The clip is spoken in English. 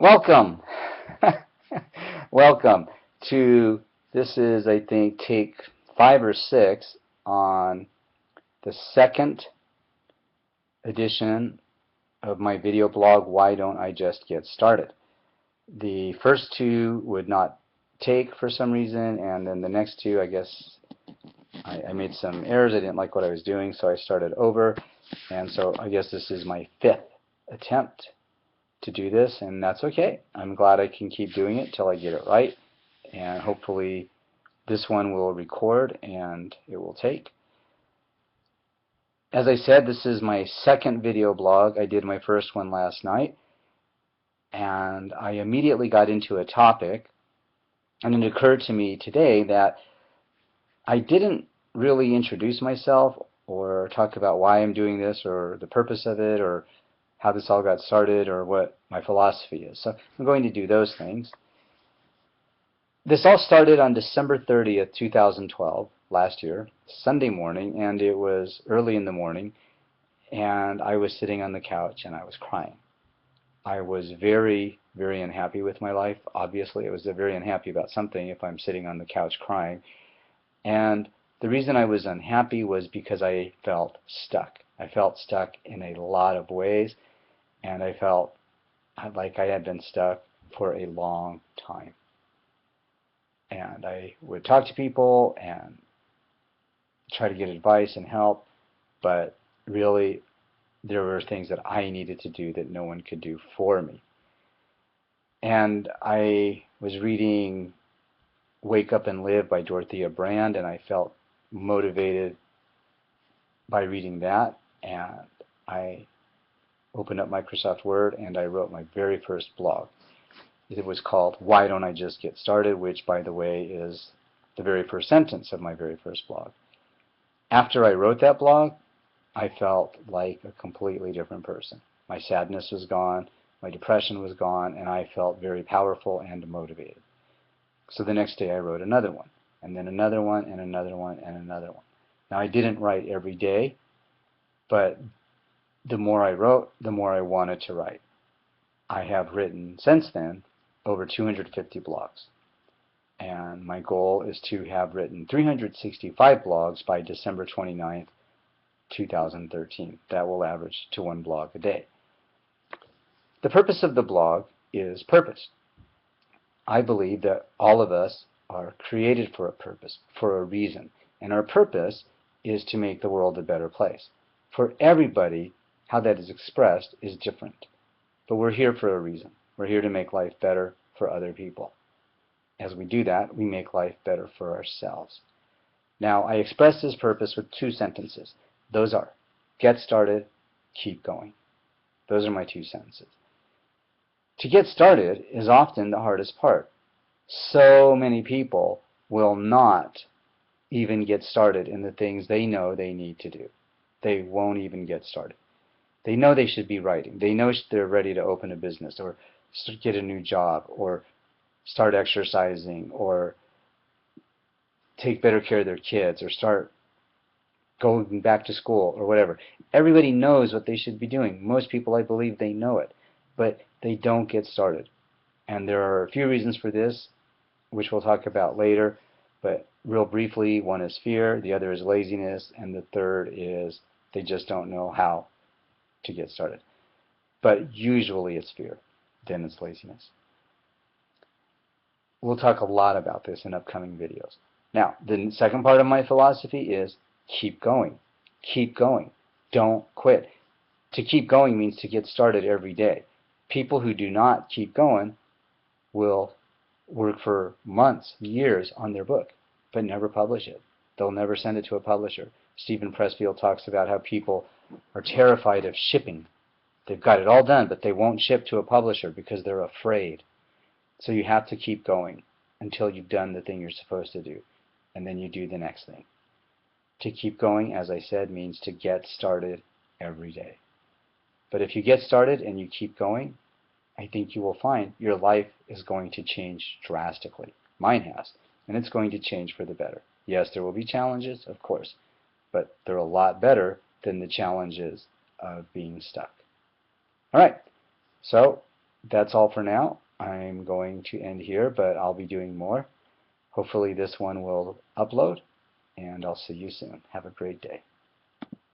Welcome. Welcome to, this is, I think, take 5 or 6 on the second edition of my video blog, Why Don't I Just Get Started? The first 2 would not take for some reason, and then the next 2, I guess, I made some errors. I didn't like what I was doing, so I started over, and so I guess this is my 5th attempt to do this, and that's okay. I'm glad I can keep doing it till I get it right, and hopefully this one will record and it will take. As I said, this is my second video blog. I did my first one last night, and I immediately got into a topic, and it occurred to me today that I didn't really introduce myself or talk about why I'm doing this or the purpose of it or how this all got started or what my philosophy is. So I'm going to do those things. This all started on December 30th, 2012, last year, Sunday morning, and it was early in the morning, and I was sitting on the couch and I was crying. I was very, very unhappy with my life. Obviously, I was very unhappy about something if I'm sitting on the couch crying. And the reason I was unhappy was because I felt stuck. I felt stuck in a lot of ways, and I felt like I had been stuck for a long time. And I would talk to people and try to get advice and help, but really there were things that I needed to do that no one could do for me. And I was reading Wake Up and Live by Dorothea Brand, and I felt motivated by reading that, and I opened up Microsoft Word and I wrote my very first blog. It was called Why Don't I Just Get Started, which, by the way, is the very first sentence of my very first blog. After I wrote that blog, I felt like a completely different person. My sadness was gone, my depression was gone, and I felt very powerful and motivated. So the next day I wrote another one, and then another one, and another one, and another one. Now, I didn't write every day, but the more I wrote, the more I wanted to write. I have written since then over 250 blogs, and my goal is to have written 365 blogs by December 29th, 2013. That will average to 1 blog a day. The purpose of the blog is purpose. I believe that all of us are created for a purpose, for a reason, and our purpose is to make the world a better place. For everybody, how that is expressed is different, but we're here for a reason. We're here to make life better for other people. As we do that, we make life better for ourselves. Now, I express this purpose with 2 sentences. Those are, get started, keep going. Those are my 2 sentences. To get started is often the hardest part. So many people will not even get started in the things they know they need to do. They won't even get started. They know they should be writing. They know they're ready to open a business or get a new job or start exercising or take better care of their kids or start going back to school or whatever. Everybody knows what they should be doing. Most people, I believe, they know it, but they don't get started. And there are a few reasons for this, which we'll talk about later, but real briefly, one is fear, the other is laziness, and the third is they just don't know how to get started. But usually it's fear, then it's laziness. We'll talk a lot about this in upcoming videos. Now, the second part of my philosophy is keep going. Keep going. Don't quit. To keep going means to get started every day. People who do not keep going will work for months, years on their book, but never publish it. They'll never send it to a publisher. Stephen Pressfield talks about how people are terrified of shipping. They've got it all done, but they won't ship to a publisher because they're afraid. So you have to keep going until you've done the thing you're supposed to do, and then you do the next thing. To keep going, as I said, means to get started every day. But if you get started and you keep going, I think you will find your life is going to change drastically. Mine has, and it's going to change for the better. Yes, there will be challenges, of course, but they're a lot better than the challenges of being stuck. All right, so that's all for now. I'm going to end here, but I'll be doing more. Hopefully this one will upload, and I'll see you soon. Have a great day.